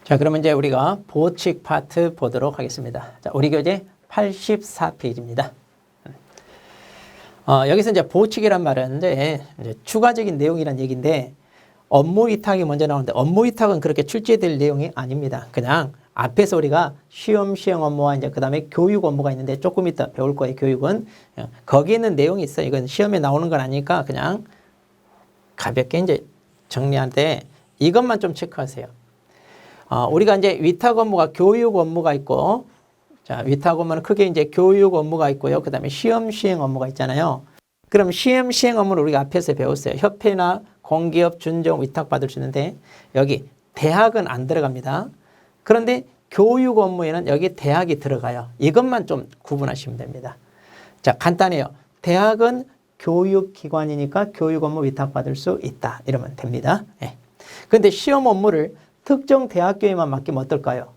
자, 그러면 이제 우리가 보칙 파트 보도록 하겠습니다. 자, 우리 교재 84페이지입니다. 여기서 이제 보칙이란 말은 이제 추가적인 내용이란 얘기인데 업무 위탁이 먼저 나오는데 업무 위탁은 그렇게 출제될 내용이 아닙니다. 그냥 앞에서 우리가 시험 업무와 이제 그 다음에 교육 업무가 있는데 조금 이따 배울 거예요. 교육은 거기에 있는 내용이 있어요. 이건 시험에 나오는 건 아니니까 그냥 가볍게 이제 정리하는데 이것만 좀 체크하세요. 우리가 이제 위탁 업무가 교육 업무가 있고, 자, 위탁 업무는 크게 이제 교육 업무가 있고요. 그 다음에 시험 시행 업무가 있잖아요. 그럼 시험 시행 업무를 우리가 앞에서 배웠어요. 협회나 공기업 준정 위탁받을 수 있는데, 여기 대학은 안 들어갑니다. 그런데 교육 업무에는 여기 대학이 들어가요. 이것만 좀 구분하시면 됩니다. 자, 간단해요. 대학은 교육기관이니까 교육 업무 위탁받을 수 있다. 이러면 됩니다. 그런데 시험 업무를 특정 대학교에만 맡기면 어떨까요?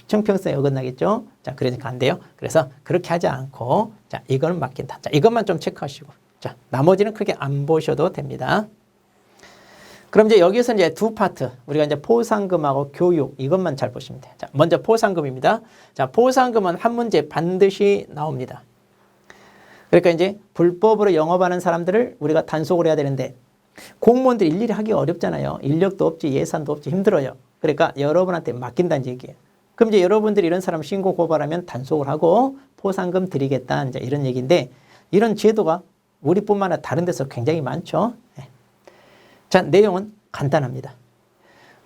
형평성에 어긋나겠죠? 자, 그러니까 안 돼요. 그래서 그렇게 하지 않고, 자, 이거는 맡긴다. 자, 이것만 좀 체크하시고, 자, 나머지는 크게 안 보셔도 됩니다. 그럼 이제 여기서 이제 두 파트, 우리가 이제 포상금하고 교육, 이것만 잘 보시면 돼요. 자, 먼저 포상금입니다. 자, 포상금은 한 문제 반드시 나옵니다. 그러니까 이제 불법으로 영업하는 사람들을 우리가 단속을 해야 되는데, 공무원들이 일일이 하기 어렵잖아요. 인력도 없지, 예산도 없지, 힘들어요. 그러니까 여러분한테 맡긴다는 얘기예요. 그럼 이제 여러분들이 이런 사람 신고 고발하면 단속을 하고 포상금 드리겠다, 이제 이런 얘기인데, 이런 제도가 우리뿐만 아니라 다른 데서 굉장히 많죠. 자, 내용은 간단합니다.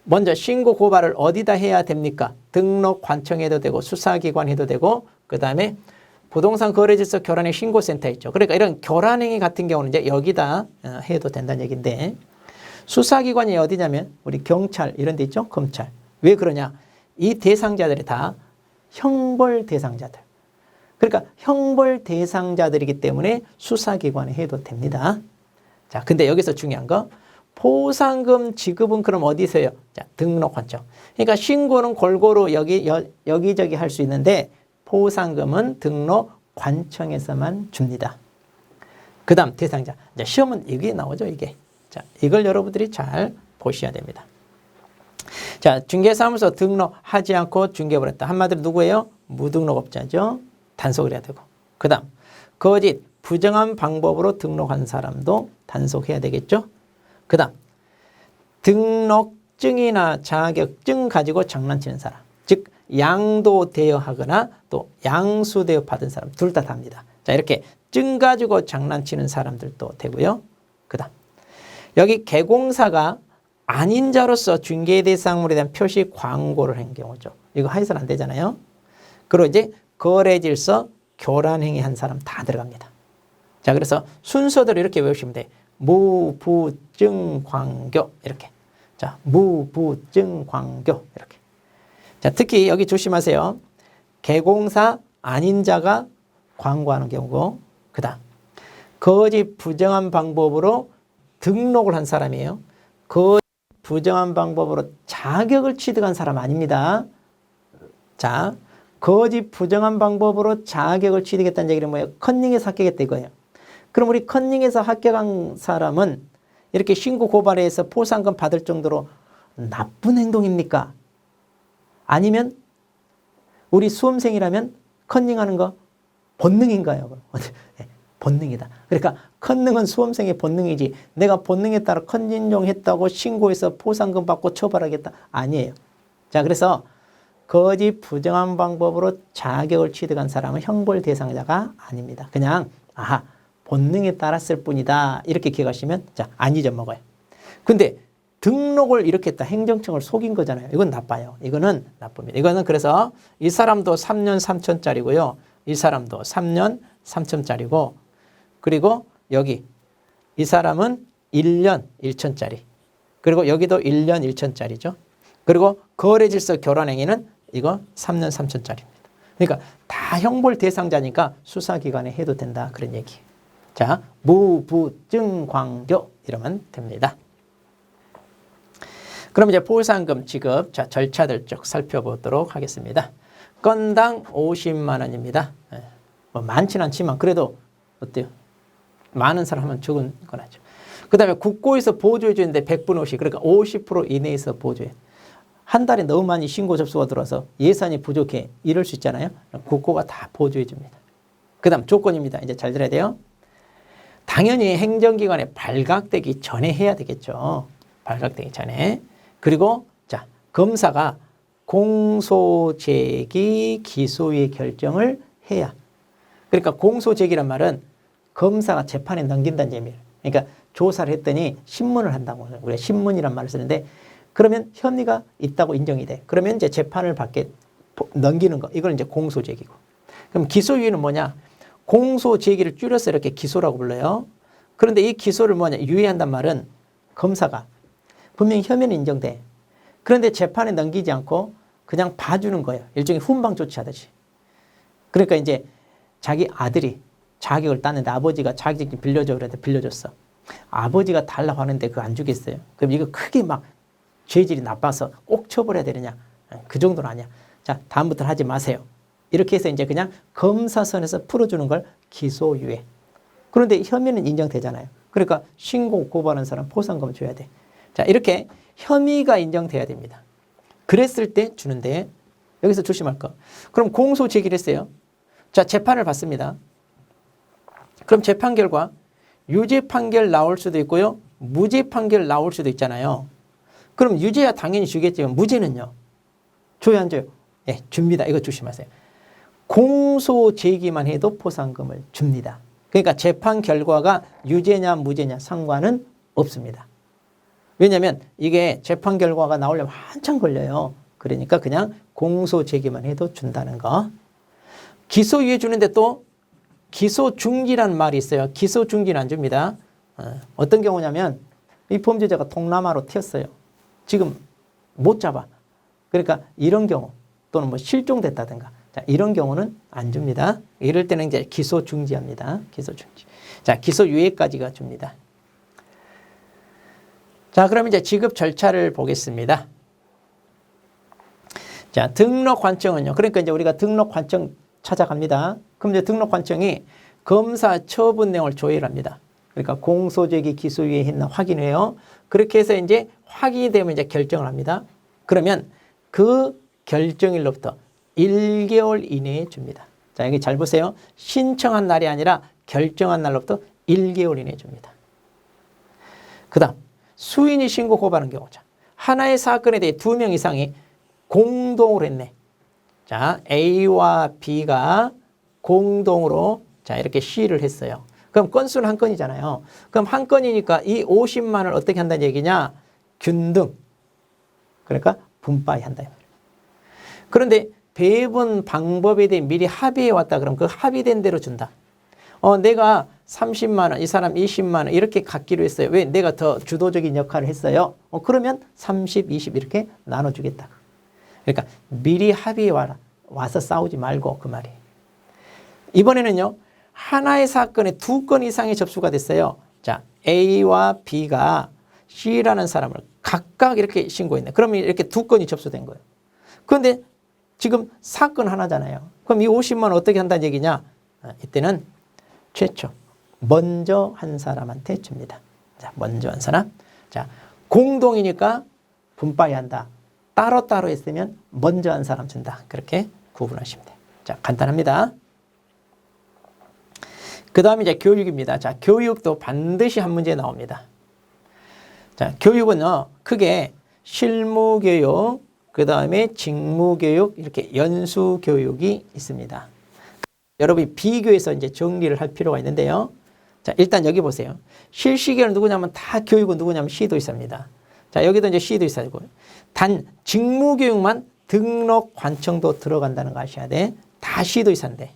먼저 신고 고발을 어디다 해야 됩니까? 등록 관청해도 되고 수사기관 해도 되고, 그 다음에 부동산 거래질서 교란행 신고센터 있죠. 그러니까 이런 교란행위 같은 경우는 이제 여기다 해도 된다는 얘기인데, 수사기관이 어디냐면 우리 경찰 이런 데 있죠. 검찰. 왜 그러냐? 이 대상자들이 다 형벌 대상자들. 그러니까 형벌 대상자들이기 때문에 수사기관에 해도 됩니다. 자, 근데 여기서 중요한 거, 포상금 지급은 그럼 어디서 해요? 자, 등록 관청. 그러니까 신고는 골고루 여기저기 할 수 있는데 포상금은 등록 관청에서만 줍니다. 그 다음 대상자. 이제 시험은 이게 나오죠, 이게. 자, 이걸 여러분들이 잘 보셔야 됩니다. 자, 중개사무소 등록하지 않고 중개해버렸다. 한마디로 누구예요? 무등록업자죠. 단속을 해야 되고. 그 다음 거짓, 부정한 방법으로 등록한 사람도 단속해야 되겠죠. 그 다음 등록증이나 자격증 가지고 장난치는 사람. 즉 양도 대여하거나 또 양수 대여 받은 사람 둘 다 답니다. 자, 이렇게 증 가지고 장난치는 사람들도 되고요. 그 다음 여기 개공사가 아닌 자로서 중개 대상물에 대한 표시 광고를 한 경우죠. 이거 해서는 안 되잖아요. 그리고 이제 거래질서 교란행위 한 사람 다 들어갑니다. 자, 그래서 순서대로 이렇게 외우시면 돼. 무부증광교 이렇게. 자, 무부증광교 이렇게. 자, 특히 여기 조심하세요. 개공사 아닌 자가 광고하는 경우고, 그 다음 거짓 부정한 방법으로 등록을 한 사람이에요. 거짓 부정한 방법으로 자격을 취득한 사람 아닙니다. 자, 거짓 부정한 방법으로 자격을 취득했다는 얘기는 뭐예요? 컨닝에서 합격했다 이거예요. 그럼 우리 컨닝에서 합격한 사람은 이렇게 신고 고발해서 포상금 받을 정도로 나쁜 행동입니까? 아니면 우리 수험생이라면 컨닝하는 거 본능인가요? 본능이다. 그러니까 컨닝은 수험생의 본능이지 내가 본능에 따라 컨닝용했다고 신고해서 포상금 받고 처벌하겠다? 아니에요. 자, 그래서 거짓 부정한 방법으로 자격을 취득한 사람은 형벌 대상자가 아닙니다. 그냥 본능에 따랐을 뿐이다. 이렇게 기억하시면 자, 안 잊어먹어요. 근데 등록을 이렇게 했다. 행정청을 속인 거잖아요. 이건 나빠요. 이거는 나쁩니다. 이거는 그래서 이 사람도 3년 3천짜리고요. 이 사람도 3년 3천짜리고, 그리고 여기 이 사람은 1년 1천짜리. 그리고 여기도 1년 1천짜리죠. 그리고 거래질서 교란행위는 이거 3년 3천짜리입니다. 그러니까 다 형벌 대상자니까 수사기관에 해도 된다. 그런 얘기. 자, 무부증광교 이러면 됩니다. 그럼 이제 포상금 지급, 자, 절차들 쭉 살펴보도록 하겠습니다. 건당 50만 원입니다. 뭐 많지는 않지만 그래도 어때요? 많은 사람 하면 적은 건 하죠. 그 다음에 국고에서 보조해 주는데 100분 50, 그러니까 50% 이내에서 보조해. 한 달에 너무 많이 신고 접수가 들어와서 예산이 부족해. 이럴 수 있잖아요. 국고가 다 보조해 줍니다. 그 다음 조건입니다. 이제 잘 들어야 돼요. 당연히 행정기관에 발각되기 전에 해야 되겠죠. 발각되기 전에. 그리고 자, 검사가 공소제기 기소유예 결정을 해야. 그러니까 공소제기란 말은 검사가 재판에 넘긴다는 의미예요. 그러니까 조사를 했더니 신문을 한다고. 우리가 신문이란 말을 쓰는데 그러면 혐의가 있다고 인정이 돼. 그러면 이제 재판을 받게 넘기는 거. 이걸 이제 공소제기고. 그럼 기소유예는 뭐냐? 공소제기를 줄여서 이렇게 기소라고 불러요. 그런데 이 기소를 뭐냐? 유예한단 말은 검사가 분명히 혐의는 인정돼. 그런데 재판에 넘기지 않고 그냥 봐주는 거예요. 일종의 훈방 조치하듯이. 그러니까 이제 자기 아들이 자격을 땄는데 아버지가 자격 좀 빌려줘 그랬는데 빌려줬어. 아버지가 달라고 하는데 그거 안 주겠어요. 그럼 이거 크게 막 죄질이 나빠서 꼭 처벌해야 되느냐? 그 정도는 아니야. 자, 다음부터 하지 마세요. 이렇게 해서 이제 그냥 검사 선에서 풀어주는 걸 기소유예. 그런데 혐의는 인정되잖아요. 그러니까 신고 고발한 사람 포상금 줘야 돼. 자, 이렇게 혐의가 인정돼야 됩니다. 그랬을 때 주는데 여기서 조심할 거. 그럼 공소 제기를 했어요. 자, 재판을 받습니다. 그럼 재판 결과 유죄 판결 나올 수도 있고요. 무죄 판결 나올 수도 있잖아요. 그럼 유죄야 당연히 주겠지만 무죄는요? 줘야 안 줘요? 네, 줍니다. 이거 조심하세요. 공소 제기만 해도 포상금을 줍니다. 그러니까 재판 결과가 유죄냐 무죄냐 상관은 없습니다. 왜냐하면 이게 재판 결과가 나오려면 한참 걸려요. 그러니까 그냥 공소 제기만 해도 준다는 거. 기소유예 주는데 또 기소 중지라는 말이 있어요. 기소 중지는 안 줍니다. 어떤 경우냐면 이 범죄자가 동남아로 튀었어요. 지금 못 잡아. 그러니까 이런 경우 또는 뭐 실종됐다든가 자, 이런 경우는 안 줍니다. 이럴 때는 이제 기소 중지합니다. 기소 중지. 자, 기소 유예까지가 줍니다. 자, 그럼 이제 지급 절차를 보겠습니다. 자, 등록 관청은요. 그러니까 이제 우리가 등록 관청 찾아갑니다. 그럼 이제 등록 관청이 검사 처분 내용을 조회합니다. 그러니까 공소제기 기소유예 했나 확인해요. 그렇게 해서 이제 확인이 되면 이제 결정을 합니다. 그러면 그 결정일로부터 1개월 이내에 줍니다. 자, 여기 잘 보세요. 신청한 날이 아니라 결정한 날로부터 1개월 이내에 줍니다. 그 다음 수인이 신고 고발한 경우죠. 하나의 사건에 대해 2명 이상이 공동으로 했네. 자, A와 B가 공동으로 자 이렇게 시를 했어요. 그럼 건수는 한 건이잖아요. 그럼 한 건이니까 이 50만 원을 어떻게 한다는 얘기냐? 균등. 그러니까 분바이 한다. 그런데 배분 방법에 대해 미리 합의해 왔다 그러면 그 합의된 대로 준다. 내가 30만 원, 이 사람 20만 원 이렇게 갖기로 했어요. 왜? 내가 더 주도적인 역할을 했어요. 그러면 30, 20 이렇게 나눠주겠다. 그러니까 미리 합의해 와서 싸우지 말고 그 말이. 이번에는요. 하나의 사건에 2건 이상의 접수가 됐어요. 자, A와 B가 C라는 사람을 각각 이렇게 신고했네. 그러면 이렇게 2건이 접수된 거예요. 그런데 지금 사건 하나잖아요. 그럼 이 50만 원 어떻게 한다는 얘기냐? 이때는 최초 먼저 한 사람한테 줍니다. 자, 먼저 한 사람. 자, 공동이니까 분바이 한다. 따로따로 했으면 먼저 한 사람 준다. 그렇게 구분하시면 돼요. 자, 간단합니다. 그 다음에 이제 교육입니다. 자, 교육도 반드시 한 문제 나옵니다. 자, 교육은요, 크게 실무교육, 그 다음에 직무교육, 이렇게 연수교육이 있습니다. 여러분이 비교해서 이제 정리를 할 필요가 있는데요. 자, 일단 여기 보세요. 실시계는 누구냐면 다 교육은 누구냐면 시도의사입니다. 자, 여기도 이제 시도의사이고. 단, 직무교육만 등록 관청도 들어간다는 거 아셔야 돼. 다 시도의사인데.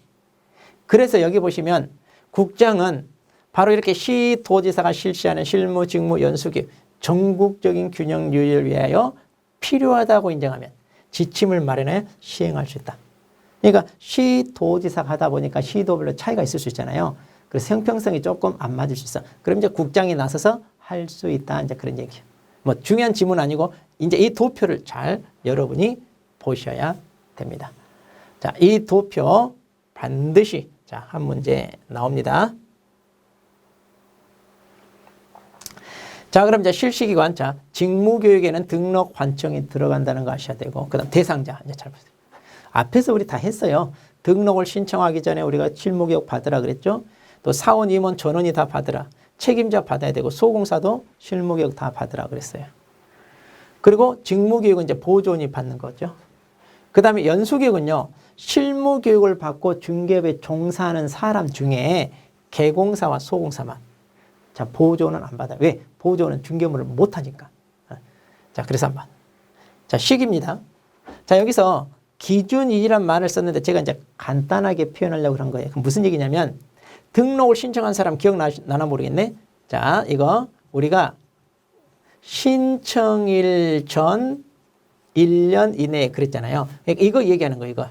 그래서 여기 보시면 국장은 바로 이렇게 시도지사가 실시하는 실무, 직무, 연수교육, 전국적인 균형 유지를 위하여 필요하다고 인정하면 지침을 마련해 시행할 수 있다. 그러니까 시도지사가 하다 보니까 시도별로 차이가 있을 수 있잖아요. 그래서 형평성이 조금 안 맞을 수 있어. 그럼 이제 국장이 나서서 할 수 있다. 이제 그런 얘기예요. 뭐 중요한 지문 아니고 이제 이 도표를 잘 여러분이 보셔야 됩니다. 자, 이 도표 반드시 자, 한 문제 나옵니다. 자, 그럼 이제 실시기관. 자, 직무교육에는 등록 환청이 들어간다는 거 아셔야 되고, 그 다음 대상자. 이제 잘 보세요. 앞에서 우리 다 했어요. 등록을 신청하기 전에 우리가 실무교육 받으라 그랬죠. 또 사원, 임원, 전원이 다 받으라. 책임자 받아야 되고, 소공사도 실무교육 다 받으라 그랬어요. 그리고 직무교육은 이제 보조원이 받는 거죠. 그 다음에 연수교육은요, 실무교육을 받고 중개업에 종사하는 사람 중에 개공사와 소공사만. 자, 보조는 안 받아요. 왜? 보조는 중개업을 못하니까. 자, 그래서 한번. 자, 시기입니다. 자, 여기서 기준일이란 말을 썼는데 제가 이제 간단하게 표현하려고 그런 거예요. 그럼 무슨 얘기냐면 등록을 신청한 사람 기억나나 모르겠네. 자, 이거 우리가 신청일 전 1년 이내에 그랬잖아요. 이거 얘기하는 거예요, 이거.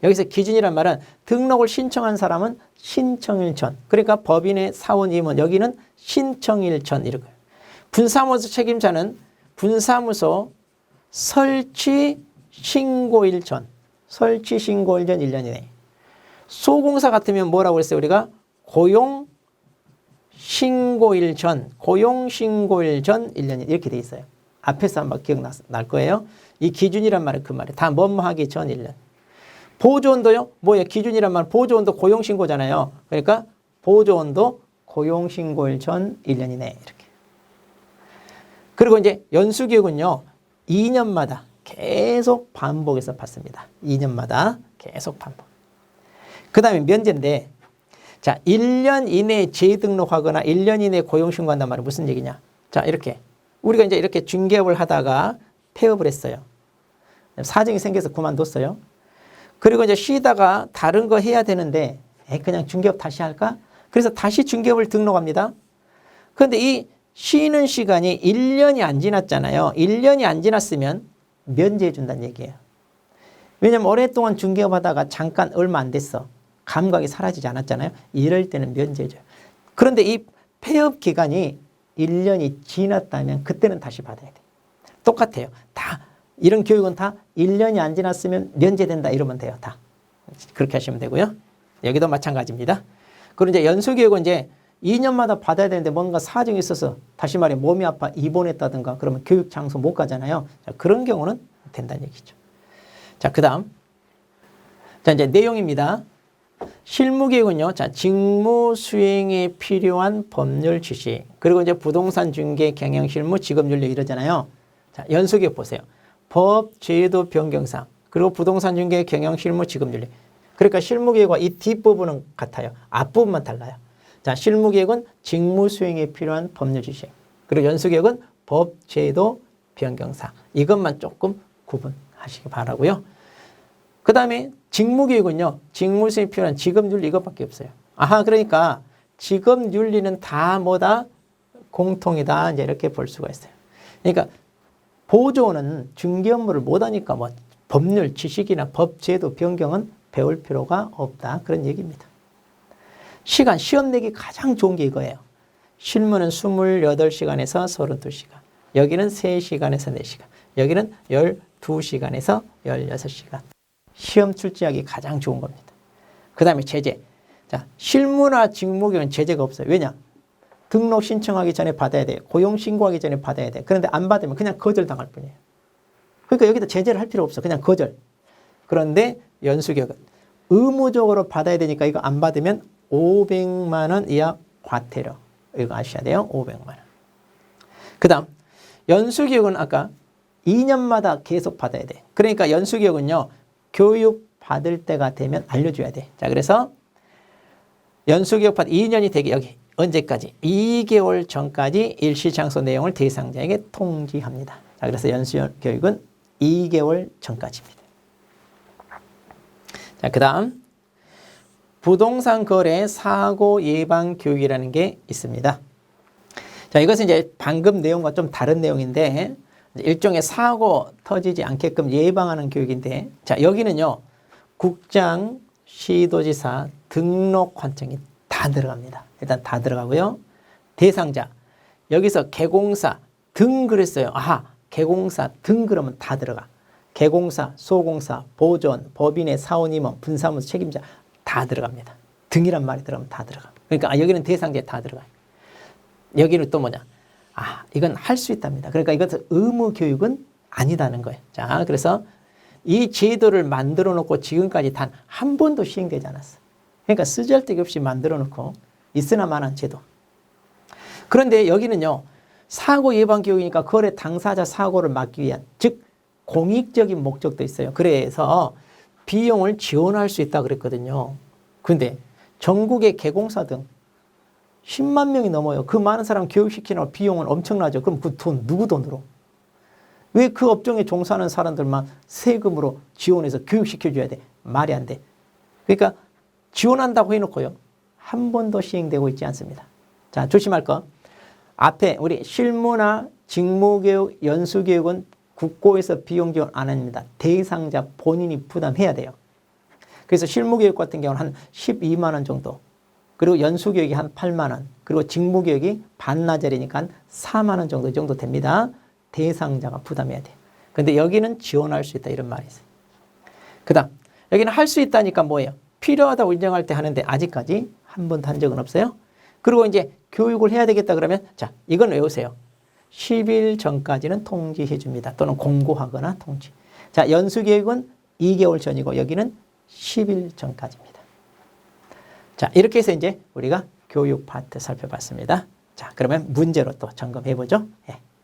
여기서 기준이란 말은 등록을 신청한 사람은 신청일 전. 그러니까 법인의 사원, 임원, 여기는 신청일 전 이렇게. 분사무소 책임자는 분사무소 설치 신고일 전. 설치 신고일 전 1년 이내. 소공사 같으면 뭐라고 그랬어요, 우리가? 고용 신고일 전. 고용 신고일 전 1년 이렇게 돼 있어요. 앞에서 한번 기억날 거예요. 이 기준이란 말은 그 말이에요. 다 뭐뭐 하기 전 1년. 보조원도요? 뭐예요? 기준이란 말은 보조원도 고용신고잖아요. 그러니까 보조원도 고용신고일 전 1년 이내 이렇게. 그리고 이제 연수교육은요. 2년마다 계속 반복해서 받습니다. 2년마다 계속 반복. 그 다음에 면제인데 자, 1년 이내에 재등록하거나 1년 이내에 고용신고한단 말은 무슨 얘기냐. 자, 이렇게. 우리가 이제 이렇게 중개업을 하다가 폐업을 했어요. 사정이 생겨서 그만뒀어요. 그리고 이제 쉬다가 다른 거 해야 되는데 그냥 중개업 다시 할까? 그래서 다시 중개업을 등록합니다. 그런데 이 쉬는 시간이 1년이 안 지났잖아요. 1년이 안 지났으면 면제해 준다는 얘기예요. 왜냐면 오랫동안 중개업 하다가 잠깐 얼마 안 됐어. 감각이 사라지지 않았잖아요. 이럴 때는 면제해줘요. 그런데 이 폐업 기간이 1년이 지났다면 그때는 다시 받아야 돼. 똑같아요. 다 이런 교육은 다 1년이 안 지났으면 면제된다 이러면 돼요. 다. 그렇게 하시면 되고요. 여기도 마찬가지입니다. 그리고 이제 연수교육은 이제 2년마다 받아야 되는데 뭔가 사정이 있어서 다시 말해 몸이 아파 입원했다든가 그러면 교육 장소 못 가잖아요. 자, 그런 경우는 된다는 얘기죠. 자, 그 다음. 자, 이제 내용입니다. 실무교육은요, 자, 직무 수행에 필요한 법률 지식, 그리고 이제 부동산 중개, 경영 실무, 직업 윤리 이러잖아요. 자, 연수교육 보세요. 법, 제도 변경상, 그리고 부동산 중개, 경영 실무, 직업 윤리. 그러니까 실무교육과 이 뒷부분은 같아요. 앞부분만 달라요. 자, 실무교육은 직무 수행에 필요한 법률 지식, 그리고 연수교육은 법, 제도 변경상. 이것만 조금 구분하시기 바라고요. 그 다음에 직무교육은요. 직무 수행에 필요한 직업윤리 이것밖에 없어요. 아하, 그러니까 직업윤리는 다 뭐다? 공통이다. 이제 이렇게 볼 수가 있어요. 그러니까 보조원은 중개 업무를 못하니까 뭐 법률 지식이나 법 제도 변경은 배울 필요가 없다. 그런 얘기입니다. 시간, 시험 내기 가장 좋은 게 이거예요. 실무는 28시간에서 32시간. 여기는 3시간에서 4시간. 여기는 12시간에서 16시간. 시험 출제하기 가장 좋은 겁니다. 그 다음에 제재. 자, 실무나 직무교육은 제재가 없어요. 왜냐? 등록 신청하기 전에 받아야 돼요. 고용 신고하기 전에 받아야 돼요. 그런데 안 받으면 그냥 거절당할 뿐이에요. 그러니까 여기다 제재를 할 필요 없어. 그냥 거절. 그런데 연수교육은 의무적으로 받아야 되니까 이거 안 받으면 500만 원 이하 과태료. 이거 아셔야 돼요. 500만 원. 그 다음 연수교육은 아까 2년마다 계속 받아야 돼. 그러니까 연수교육은요. 교육 받을 때가 되면 알려줘야 돼. 자, 그래서 연수교육 받 2년이 되게 여기 언제까지? 2개월 전까지 일시장소 내용을 대상자에게 통지합니다. 자, 그래서 연수교육은 2개월 전까지입니다. 자, 그 다음 부동산 거래 사고 예방 교육이라는 게 있습니다. 자, 이것은 이제 방금 내용과 좀 다른 내용인데 일종의 사고 터지지 않게끔 예방하는 교육인데, 자, 여기는요, 국장, 시도지사, 등록 환청이 다 들어갑니다. 일단 다 들어가고요. 대상자, 여기서 개공사 등 그랬어요. 아하, 개공사 등 그러면 다 들어가. 개공사, 소공사, 보존, 법인의 사원임원, 분사무소 책임자 다 들어갑니다. 등이란 말이 들어가면 다 들어가. 그러니까 여기는 대상자에 다 들어가요. 여기는 또 뭐냐? 이건 할 수 있답니다. 그러니까 이것은 의무 교육은 아니다는 거예요. 자, 그래서 이 제도를 만들어 놓고 지금까지 단 한 번도 시행되지 않았어. 그러니까 쓰잘데기 없이 만들어 놓고 있으나마나 제도. 그런데 여기는요, 사고 예방 교육이니까 거래 당사자 사고를 막기 위한, 즉 공익적인 목적도 있어요. 그래서 비용을 지원할 수 있다 그랬거든요. 근데 전국의 개공사 등 10만 명이 넘어요. 그 많은 사람 교육시키는 비용은 엄청나죠. 그럼 그 돈 누구 돈으로? 왜 그 업종에 종사하는 사람들만 세금으로 지원해서 교육시켜줘야 돼? 말이 안 돼. 그러니까 지원한다고 해놓고요, 한 번도 시행되고 있지 않습니다. 자, 조심할 거. 앞에 우리 실무나 직무교육, 연수교육은 국고에서 비용 지원 안 합니다. 대상자 본인이 부담해야 돼요. 그래서 실무교육 같은 경우는 한 12만 원 정도, 그리고 연수교육이 한 8만 원, 그리고 직무교육이 반나절이니까 한 4만 원 정도 됩니다. 대상자가 부담해야 돼요. 근데 여기는 지원할 수 있다, 이런 말이 있어요. 그 다음 여기는 할 수 있다니까 뭐예요? 필요하다고 인정할 때 하는데 아직까지 한 번도 한 적은 없어요. 그리고 이제 교육을 해야 되겠다 그러면, 자, 이건 외우세요. 10일 전까지는 통지해 줍니다. 또는 공고하거나 통지. 자, 연수교육은 2개월 전이고 여기는 10일 전까지입니다. 자, 이렇게 해서 이제 우리가 교육 파트 살펴봤습니다. 자, 그러면 문제로 또 점검해 보죠. 예.